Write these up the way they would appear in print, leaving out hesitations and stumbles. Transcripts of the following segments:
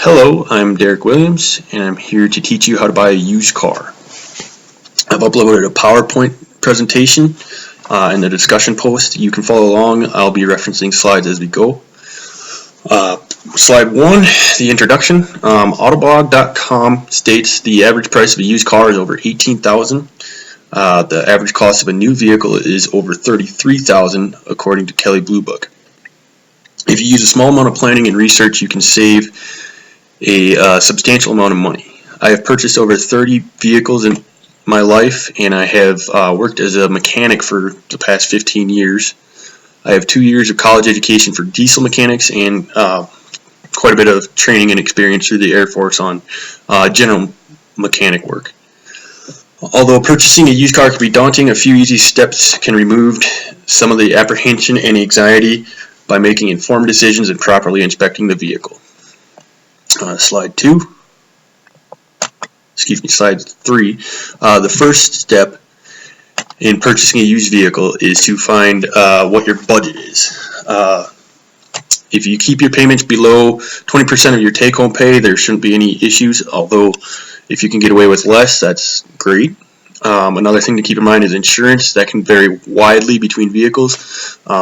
Hello, I'm Derek Williams, and I'm here to teach you how to buy a used car. I've uploaded a PowerPoint presentation in the discussion post. You can follow along. I'll be referencing slides as we go. Slide 1, the introduction. Autoblog.com states the average price of a used car is over $18,000. The average cost of a new vehicle is over $33,000 according to Kelley Blue Book. If you use a small amount of planning and research, you can save a substantial amount of money. I have purchased over 30 vehicles in my life, and I have worked as a mechanic for the past 15 years. I have 2 years of college education for diesel mechanics and quite a bit of training and experience through the Air Force on general mechanic work. Although purchasing a used car can be daunting, a few easy steps can remove some of the apprehension and anxiety by making informed decisions and properly inspecting the vehicle. Slide 3. The first step in purchasing a used vehicle is to find what your budget is. If you keep your payments below 20% of your take-home pay, there shouldn't be any issues, although if you can get away with less, that's great. Another thing to keep in mind is insurance. That can vary widely between vehicles.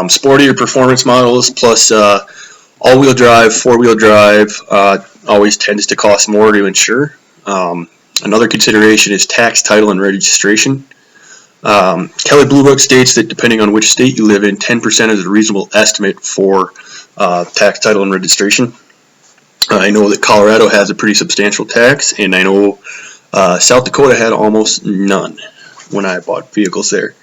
Sporty or performance models plus all-wheel drive, four-wheel drive always tends to cost more to insure. Another consideration is tax, title, and registration. Kelley Blue Book states that depending on which state you live in, 10% is a reasonable estimate for tax, title, and registration. I know that Colorado has a pretty substantial tax, and I know South Dakota had almost none when I bought vehicles there.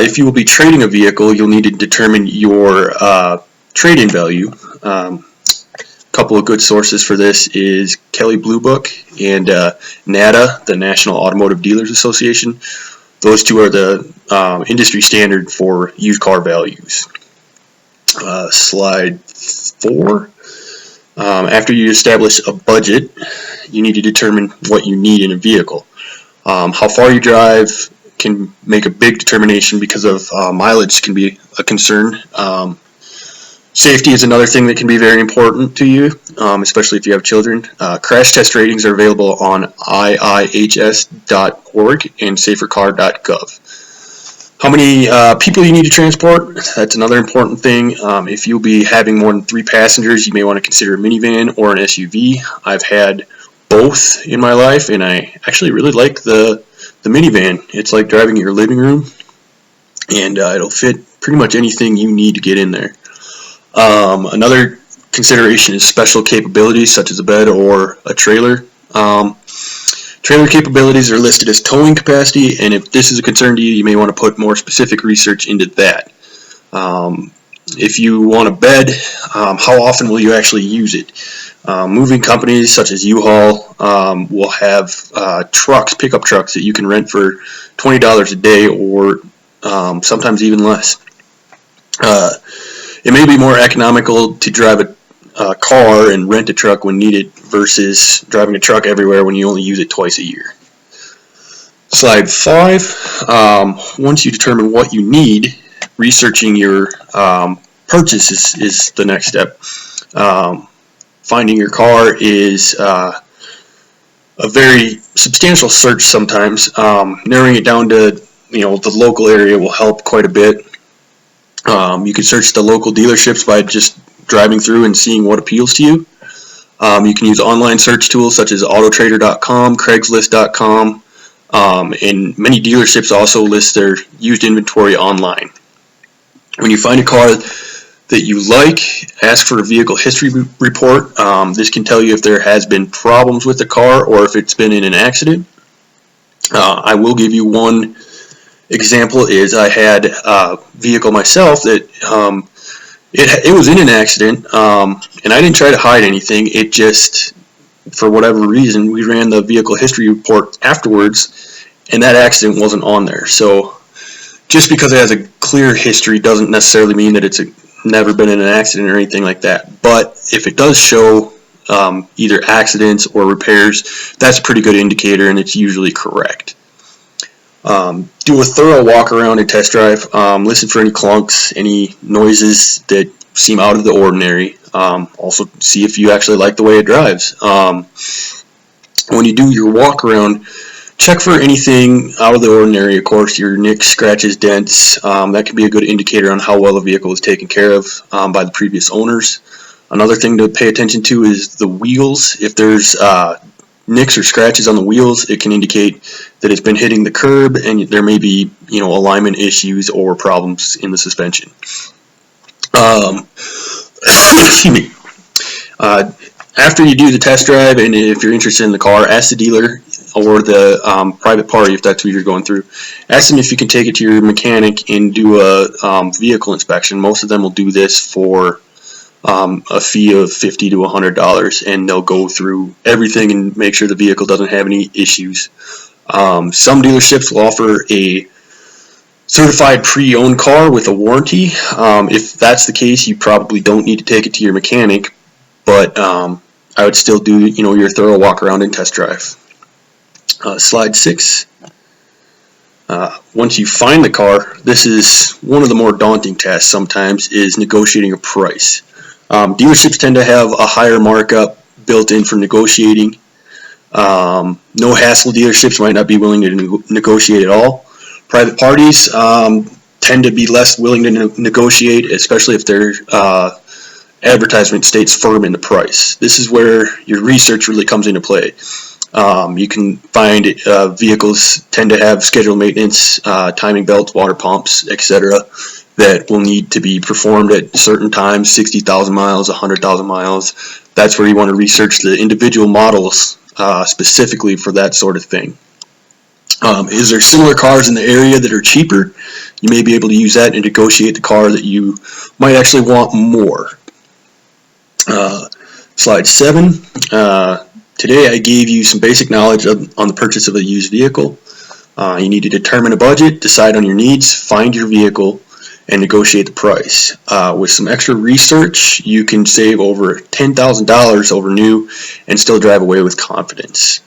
If you will be trading a vehicle, you'll need to determine your trade-in value. Couple of good sources for this is Kelley Blue Book and NADA, the National Automotive Dealers Association. Those two are the industry standard for used car values. Slide 4. After you establish a budget, you need to determine what you need in a vehicle. How far you drive can make a big determination because of mileage can be a concern. Safety is another thing that can be very important to you, especially if you have children. Crash test ratings are available on iihs.org and safercar.gov. How many people you need to transport? That's another important thing. If you'll be having more than 3 passengers, you may want to consider a minivan or an SUV. I've had both in my life, and I actually really like the minivan. It's like driving your living room, and it'll fit pretty much anything you need to get in there. Another consideration is special capabilities such as a bed or a trailer. Trailer capabilities are listed as towing capacity, and if this is a concern to you, you may want to put more specific research into that. If you want a bed, how often will you actually use it? Moving companies such as U-Haul will have pickup trucks that you can rent for $20 a day or sometimes even less. It may be more economical to drive a car and rent a truck when needed versus driving a truck everywhere when you only use it twice a year. Slide 5. Once you determine what you need, researching your purchase is the next step. Finding your car is a very substantial search sometimes. Narrowing it down to the local area will help quite a bit. You can search the local dealerships by just driving through and seeing what appeals to you. You can use online search tools such as autotrader.com, craigslist.com, and many dealerships also list their used inventory online. When you find a car that you like, ask for a vehicle history report. This can tell you if there has been problems with the car or if it's been in an accident. I will give you one example. Is I had a vehicle myself that it was in an accident, and I didn't try to hide anything. It just, for whatever reason, we ran the vehicle history report afterwards, and that accident wasn't on there. So just because it has a clear history doesn't necessarily mean that it's never been in an accident or anything like that. But if it does show either accidents or repairs, that's a pretty good indicator, and it's usually correct. Do a thorough walk around and test drive. Listen for any clunks, any noises that seem out of the ordinary. Also, see if you actually like the way it drives. When you do your walk around, check for anything out of the ordinary. Of course, your nicks, scratches, dents. That can be a good indicator on how well the vehicle is taken care of by the previous owners. Another thing to pay attention to is the wheels. If there's nicks or scratches on the wheels, it can indicate that it's been hitting the curb, and there may be, alignment issues or problems in the suspension. Excuse me. After you do the test drive, and if you're interested in the car, ask the dealer or the private party, if that's who you're going through. Ask them if you can take it to your mechanic and do a vehicle inspection. Most of them will do this for a fee of $50 to $100, and they'll go through everything and make sure the vehicle doesn't have any issues. Some dealerships will offer a certified pre-owned car with a warranty. If that's the case, you probably don't need to take it to your mechanic, but I would still do your thorough walk around and test drive. Slide 6. Once you find the car, this is one of the more daunting tasks sometimes, is negotiating a price. Dealerships tend to have a higher markup built in for negotiating. No hassle dealerships might not be willing to negotiate at all. Private parties tend to be less willing to negotiate, especially if their advertisement states firm in the price. This is where your research really comes into play. You can find vehicles tend to have scheduled maintenance, timing belts, water pumps, etc., that will need to be performed at certain times, 60,000 miles, 100,000 miles. That's where you want to research the individual models specifically for that sort of thing. Is there similar cars in the area that are cheaper? You may be able to use that and negotiate the car that you might actually want more. Slide 7. Today I gave you some basic knowledge on the purchase of a used vehicle. You need to determine a budget, decide on your needs, find your vehicle, and negotiate the price. With some extra research, you can save over $10,000 over new and still drive away with confidence.